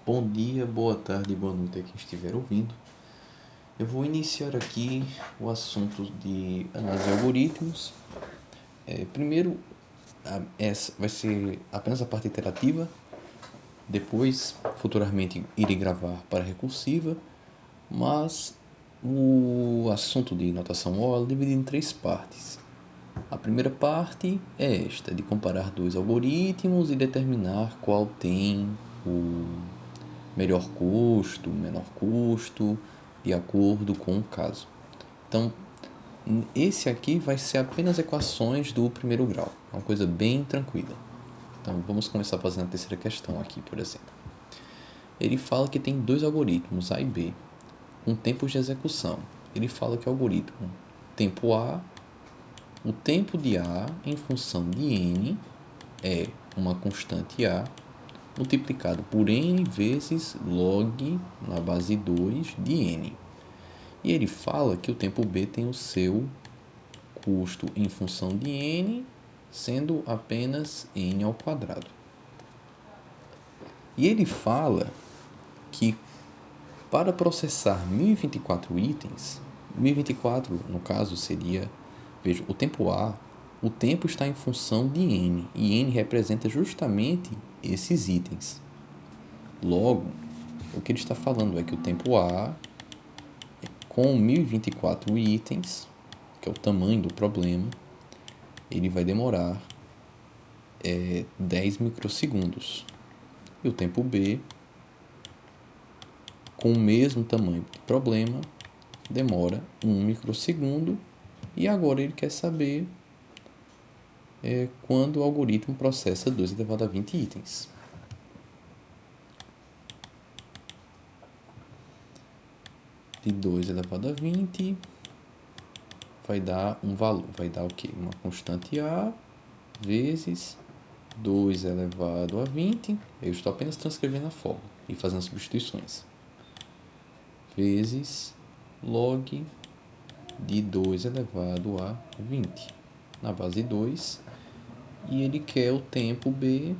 Bom dia, boa tarde, boa noite a quem estiver ouvindo. Eu vou iniciar aqui o assunto de análise de algoritmos. Primeiro, essa vai ser apenas a parte iterativa. Depois, futuramente, irei gravar para recursiva. Mas o assunto de notação OR é dividido em três partes. A primeira parte é esta, de comparar dois algoritmos e determinar qual tem o melhor custo, menor custo, de acordo com o caso. Então, esse aqui vai ser apenas equações do primeiro grau, uma coisa bem tranquila. Então, vamos começar fazendo a terceira questão aqui, por exemplo. Ele fala que tem dois algoritmos, A e B, com tempos de execução. Ele fala que o algoritmo tempo A, o tempo de A em função de N é uma constante A multiplicado por N vezes log na base 2 de N. E ele fala que o tempo B tem o seu custo em função de N, sendo apenas N ao quadrado. E ele fala que para processar 1024 itens, 1024 no caso seria, veja, o tempo A, o tempo está em função de N, e N representa justamente esses itens. Logo, o que ele está falando é que o tempo A, com 1024 itens, que é o tamanho do problema, ele vai demorar 10 microsegundos. E o tempo B, com o mesmo tamanho de problema, demora 1 microsegundo. E agora ele quer saber quando o algoritmo processa 2 elevado a 20 itens. De 2 elevado a 20 vai dar um valor, vai dar o quê? Uma constante A vezes 2 elevado a 20, eu estou apenas transcrevendo a fórmula e fazendo substituições, vezes log de 2 elevado a 20 na base 2, e ele quer o tempo B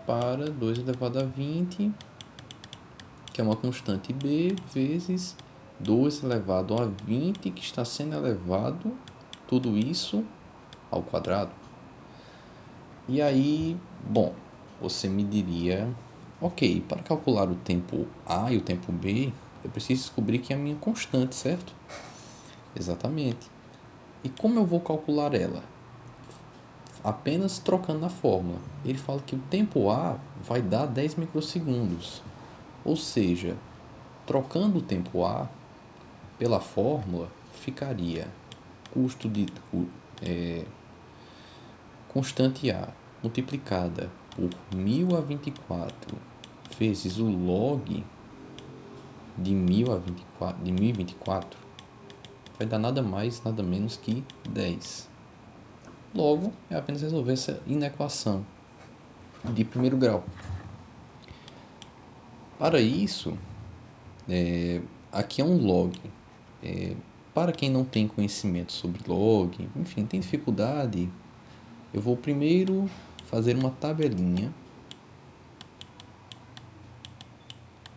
para 2 elevado a 20, que é uma constante B, vezes 2 elevado a 20, que está sendo elevado, tudo isso ao quadrado. E aí, bom, você me diria, ok, para calcular o tempo A e o tempo B, eu preciso descobrir que é a minha constante, certo? Exatamente. E como eu vou calcular ela? Apenas trocando na fórmula. Ele fala que o tempo A vai dar 10 microsegundos. Ou seja, trocando o tempo A pela fórmula, ficaria custo de constante A multiplicada por 1024 vezes o log de 1024 vai dar nada mais, nada menos que 10. Logo, é apenas resolver essa inequação de primeiro grau. Para isso, aqui é um log. Para quem não tem conhecimento sobre log, enfim, tem dificuldade, eu vou primeiro fazer uma tabelinha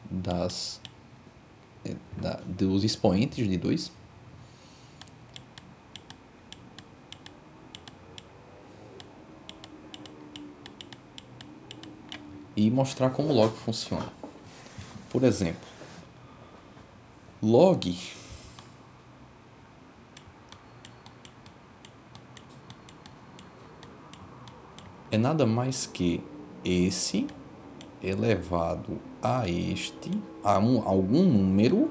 dos expoentes de 2. E mostrar como o log funciona. Por exemplo, log é nada mais que esse elevado a este, algum número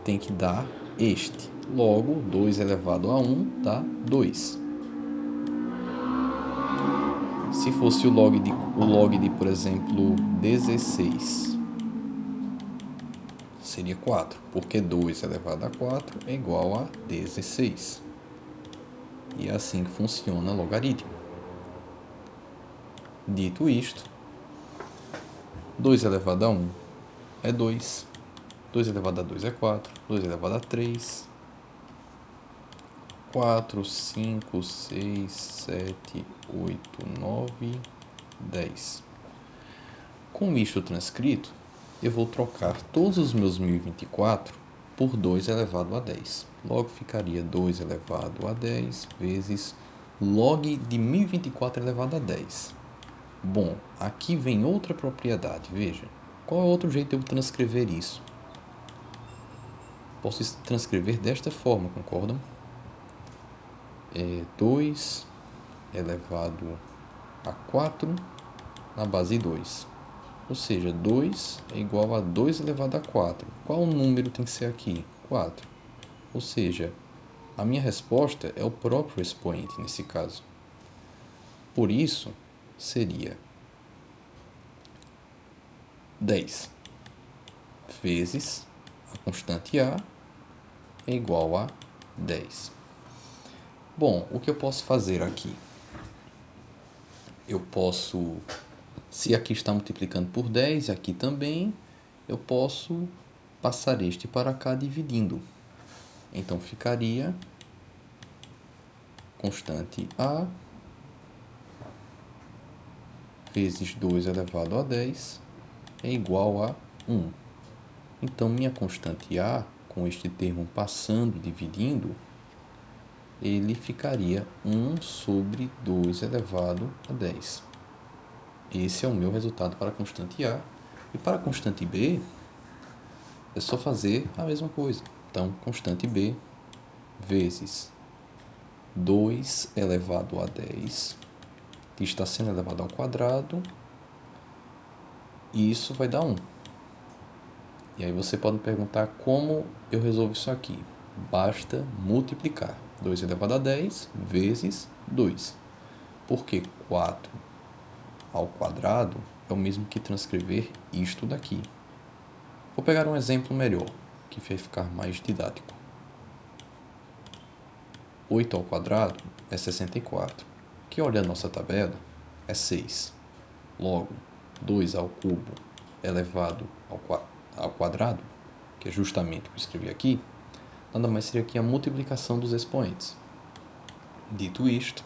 tem que dar este. Logo, 2 elevado a 1 dá 2. Se fosse o log de, por exemplo, 16, seria 4, porque 2 elevado a 4 é igual a 16. E é assim que funciona logaritmo. Dito isto, 2 elevado a 1 é 2, 2 elevado a 2 é 4, 2 elevado a 3, 4, 5, 6, 7, 8, 9, 10. Com isto transcrito, eu vou trocar todos os meus 1024 por 2 elevado a 10. Logo ficaria 2 elevado a 10 vezes log de 1024 elevado a 10. Bom, aqui vem outra propriedade, veja. Qual é outro jeito de eu transcrever isso? Posso transcrever desta forma, concordam? 2 elevado a 4 na base 2. Ou seja, 2 é igual a 2 elevado a 4. Qual número tem que ser aqui? 4. Ou seja, a minha resposta é o próprio expoente nesse caso. Por isso, seria 10 vezes a constante A é igual a 10. Bom, o que eu posso fazer aqui? Eu posso, se aqui está multiplicando por 10 e aqui também, eu posso passar este para cá dividindo. Então, ficaria constante A vezes 2 elevado a 10 é igual a 1. Então, minha constante A, com este termo passando, dividindo, ele ficaria 1 sobre 2 elevado a 10. Esse é o meu resultado para a constante A. E para a constante B, é só fazer a mesma coisa. Então, constante B vezes 2 elevado a 10, que está sendo elevado ao quadrado, e isso vai dar 1. E aí você pode me perguntar como eu resolvo isso aqui. Basta multiplicar 2 elevado a 10 vezes 2. Porque 4 ao quadrado é o mesmo que transcrever isto daqui. Vou pegar um exemplo melhor, que vai ficar mais didático. 8 ao quadrado é 64, que olhando a nossa tabela é 6. Logo, 2 ao cubo elevado ao quadrado, que é justamente o que eu escrevi aqui, nada mais seria que a multiplicação dos expoentes. Dito isto,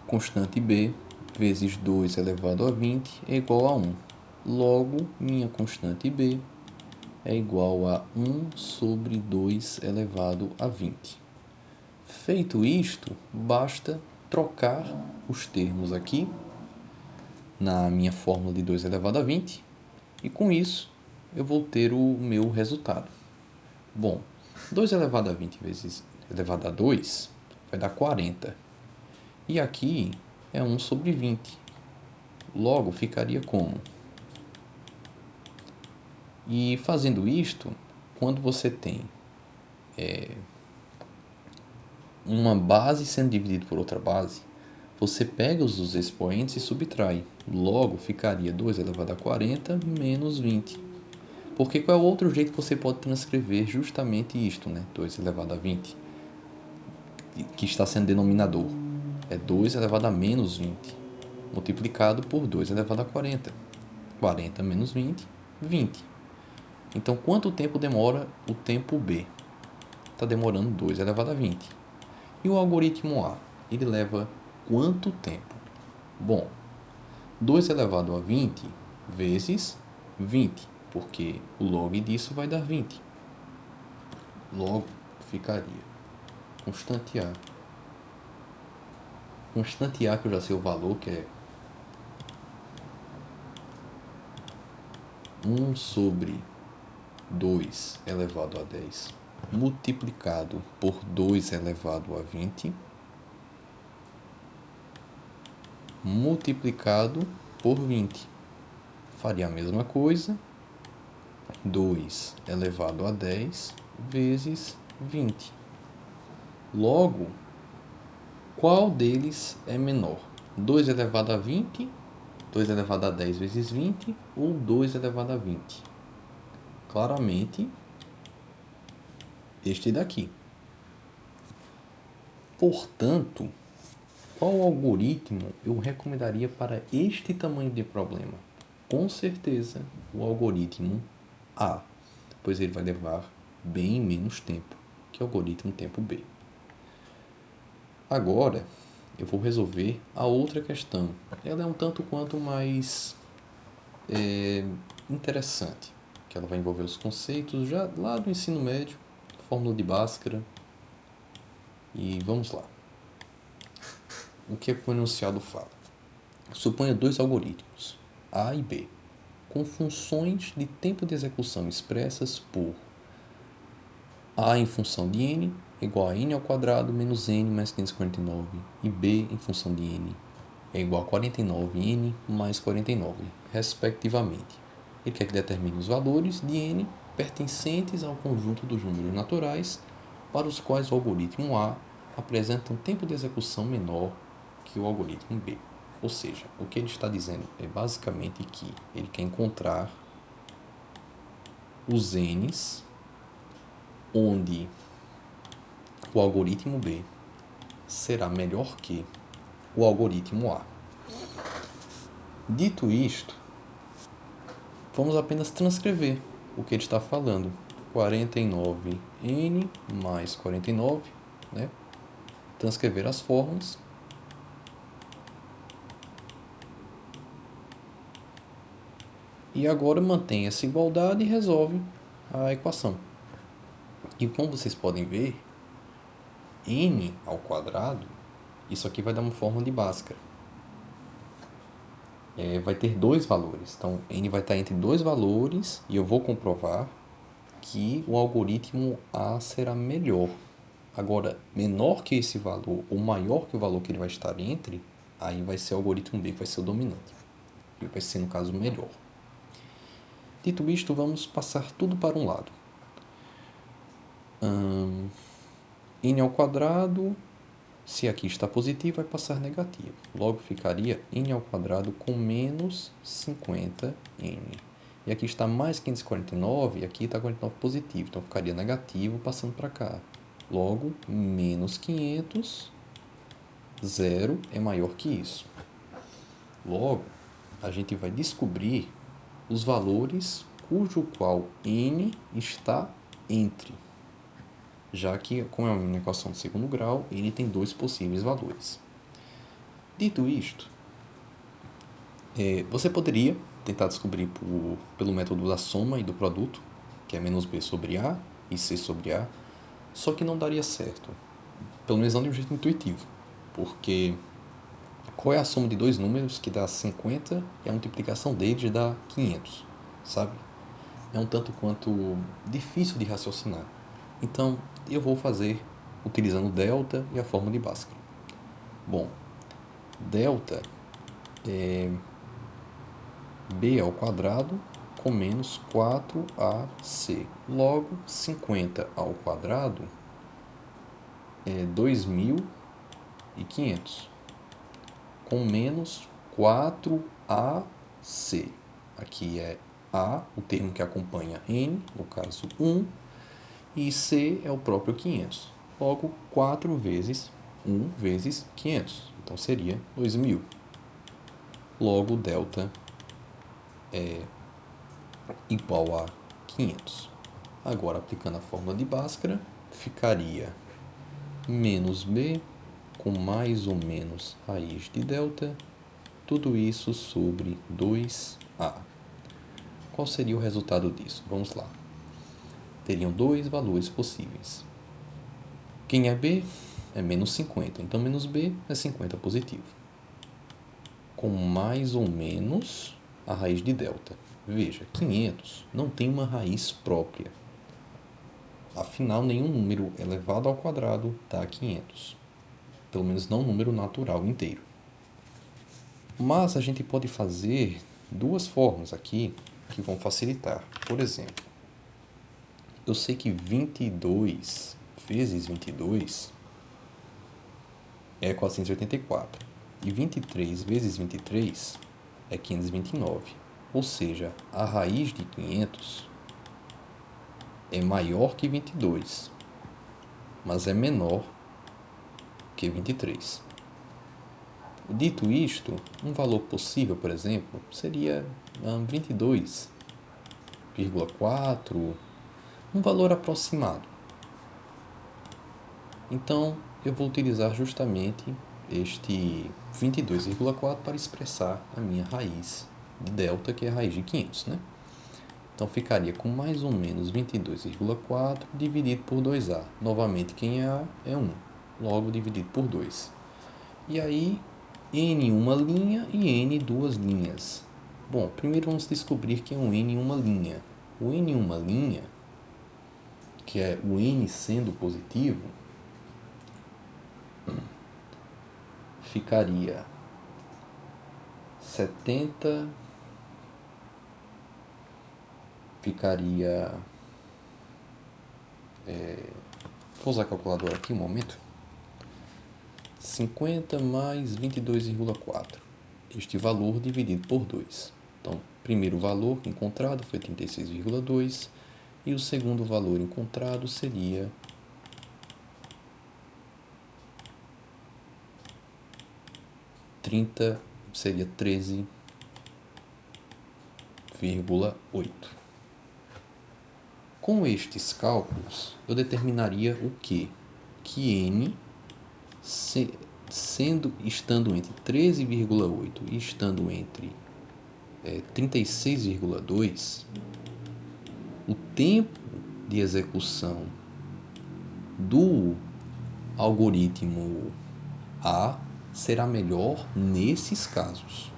constante B vezes 2 elevado a 20 é igual a 1. Logo, minha constante B é igual a 1 sobre 2 elevado a 20. Feito isto, basta trocar os termos aqui na minha fórmula de 2 elevado a 20 e com isso eu vou ter o meu resultado. Bom, 2 elevado a 20 vezes elevado a 2 vai dar 40. E aqui é 1 sobre 20. Logo, ficaria como? E fazendo isto, quando você tem uma base sendo dividida por outra base, você pega os expoentes e subtrai. Logo, ficaria 2 elevado a 40 menos 20. Porque qual é o outro jeito que você pode transcrever justamente isto, né? 2 elevado a 20, que está sendo denominador. É 2 elevado a menos 20, multiplicado por 2 elevado a 40. 40 menos 20, 20. Então, quanto tempo demora o tempo B? Está demorando 2 elevado a 20. E o algoritmo A, ele leva quanto tempo? Bom, 2 elevado a 20 vezes 20, porque o log disso vai dar 20. Logo, ficaria constante A. Constante A, que eu já sei o valor, que é 1 sobre 2 elevado a 10 multiplicado por 2 elevado a 20 multiplicado por 20. Faria a mesma coisa, 2 elevado a 10 vezes 20. Logo, qual deles é menor? 2 elevado a 20, 2 elevado a 10 vezes 20 ou 2 elevado a 20? Claramente, este daqui. Portanto, qual algoritmo eu recomendaria para este tamanho de problema? Com certeza, o algoritmo A, pois ele vai levar bem menos tempo que o algoritmo tempo B. Agora, eu vou resolver a outra questão. Ela é um tanto quanto mais interessante, que ela vai envolver os conceitos já lá do ensino médio, fórmula de Bhaskara. E vamos lá. O que é que o enunciado fala? Suponha dois algoritmos, A e B, com funções de tempo de execução expressas por A em função de n igual a n ao quadrado menos n mais 549 e B em função de n é igual a 49n mais 49, respectivamente. Ele quer que determine os valores de n pertencentes ao conjunto dos números naturais para os quais o algoritmo A apresenta um tempo de execução menor que o algoritmo B. Ou seja, o que ele está dizendo é basicamente que ele quer encontrar os n's onde o algoritmo B será melhor que o algoritmo A. Dito isto, vamos apenas transcrever o que ele está falando. 49n mais 49, né? Transcrever as fórmulas. E agora mantém essa igualdade e resolve a equação. E como vocês podem ver, n ao quadrado, isso aqui vai dar uma fórmula de Bhaskara. Vai ter dois valores. Então, n vai estar entre dois valores e eu vou comprovar que o algoritmo A será melhor. Agora, menor que esse valor ou maior que o valor que ele vai estar entre, aí vai ser o algoritmo B que vai ser o dominante. E vai ser, no caso, melhor. Dito isto, vamos passar tudo para um lado. N ao quadrado, se aqui está positivo, vai passar negativo. Logo, ficaria n ao quadrado com menos 50n. E aqui está mais 549 e aqui está 49 positivo. Então, ficaria negativo passando para cá. Logo, menos 500, 0 é maior que isso. Logo, a gente vai descobrir os valores cujo qual n está entre. Já que, como é uma equação de segundo grau, n tem dois possíveis valores. Dito isto, você poderia tentar descobrir pelo método da soma e do produto, que é menos b sobre a e c sobre a, só que não daria certo. Pelo menos não de um jeito intuitivo. Porque qual é a soma de dois números que dá 50 e a multiplicação deles dá 500, sabe? É um tanto quanto difícil de raciocinar. Então, eu vou fazer utilizando delta e a fórmula de Bhaskara. Bom, delta é b ao quadrado com menos 4ac. Logo, 50 ao quadrado é 2.500 com menos 4ac. Aqui é A, o termo que acompanha N, no caso 1, e C é o próprio 500. Logo, 4 vezes 1 vezes 500. Então, seria 2.000. Logo, delta é igual a 500. Agora, aplicando a fórmula de Bhaskara, ficaria menos B com mais ou menos raiz de delta, tudo isso sobre 2A. Qual seria o resultado disso? Vamos lá. Teriam dois valores possíveis. Quem é B? É menos 50. Então, menos B é 50 positivo. Com mais ou menos a raiz de delta. Veja, 500 não tem uma raiz própria. Afinal, nenhum número elevado ao quadrado dá 500. Pelo menos não um número natural inteiro. Mas a gente pode fazer duas formas aqui que vão facilitar. Por exemplo, eu sei que 22 vezes 22 é 484. E 23 vezes 23 é 529. Ou seja, a raiz de 500 é maior que 22, mas é menor que 23. Dito isto, um valor possível, por exemplo, seria 22,4, um valor aproximado. Então, eu vou utilizar justamente este 22,4 para expressar a minha raiz de delta, que é a raiz de 500, né? Então ficaria com mais ou menos 22,4 dividido por 2A. Novamente, quem é A é 1, logo dividido por 2. E aí, N uma linha e N duas linhas. Bom, primeiro vamos descobrir que é um N uma linha. O N uma linha, que é o N sendo positivo, ficaria 70, vou usar a calculadora aqui um momento, 50 mais 22,4, este valor dividido por 2. Então, primeiro valor encontrado foi 36,2 e o segundo valor encontrado seria 13,8. Com estes cálculos, eu determinaria o quê? Que N, estando entre 13,8 e estando entre 36,2, o tempo de execução do algoritmo A será melhor nesses casos.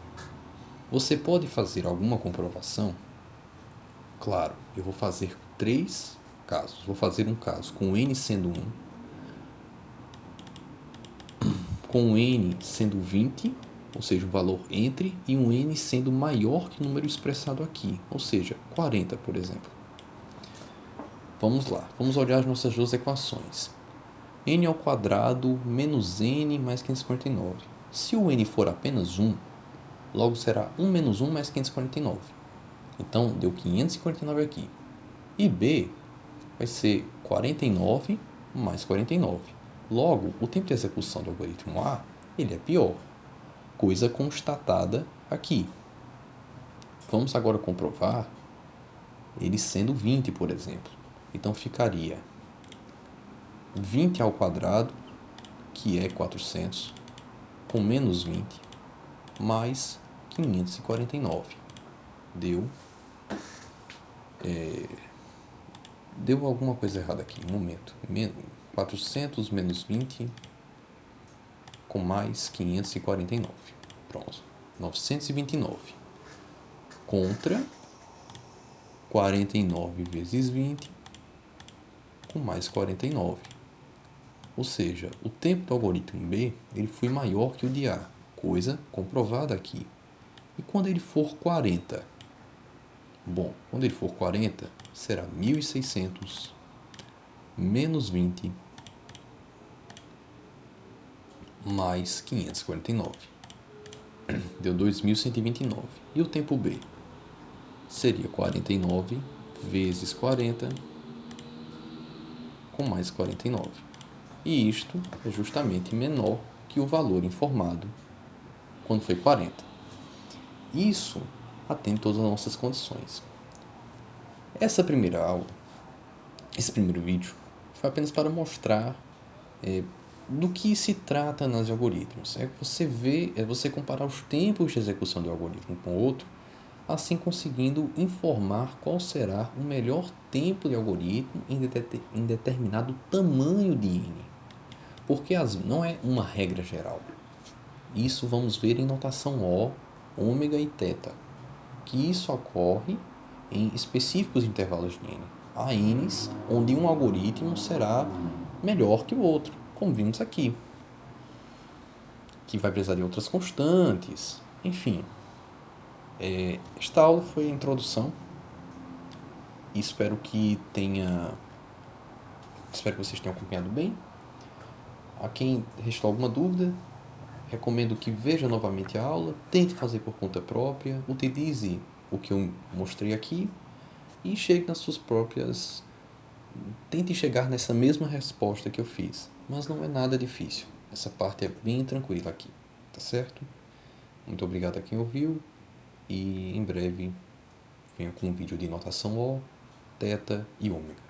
Você pode fazer alguma comprovação? Claro, eu vou fazer 3 casos. Vou fazer um caso com N sendo 1, com N sendo 20, ou seja, um valor entre, e um N sendo maior que o número expressado aqui, ou seja, 40, por exemplo. Vamos lá, vamos olhar as nossas duas equações. N ao quadrado menos N mais 549. Se o N for apenas 1, logo será 1 menos 1 mais 549. Então, deu 549 aqui. E B vai ser 49 mais 49. Logo, o tempo de execução do algoritmo A, ele é pior. Coisa constatada aqui. Vamos agora comprovar ele sendo 20, por exemplo. Então, ficaria 20 ao quadrado, que é 400, com menos 20, mais 549. Deu alguma coisa errada aqui, um momento. 400 menos 20 com mais 549. Pronto. 929. Contra 49 vezes 20 com mais 49. Ou seja, o tempo do algoritmo B ele foi maior que o de A. Coisa comprovada aqui. E quando ele for 40? Bom, quando ele for 40, será 1.600 menos 20 mais 549. Deu 2.129. E o tempo B? Seria 49 vezes 40 com mais 49. E isto é justamente menor que o valor informado quando foi 40. Isso atende todas as nossas condições. Essa primeira aula, esse primeiro vídeo, foi apenas para mostrar do que se trata nas algoritmos. Você comparar os tempos de execução do algoritmo com o outro, assim conseguindo informar qual será o melhor tempo de algoritmo em determinado tamanho de N. Porque não é uma regra geral. Isso vamos ver em notação O, ômega e θ, que isso ocorre em específicos intervalos de N. Há N's onde um algoritmo será melhor que o outro, como vimos aqui, que vai precisar de outras constantes, enfim. Esta aula foi a introdução e espero que vocês tenham acompanhado bem. A quem restou alguma dúvida, recomendo que veja novamente a aula, tente fazer por conta própria, utilize o que eu mostrei aqui e chegue nas suas próprias... Tente chegar nessa mesma resposta que eu fiz, mas não é nada difícil. Essa parte é bem tranquila aqui, tá certo? Muito obrigado a quem ouviu e em breve venho com um vídeo de notação O, θ e ômega.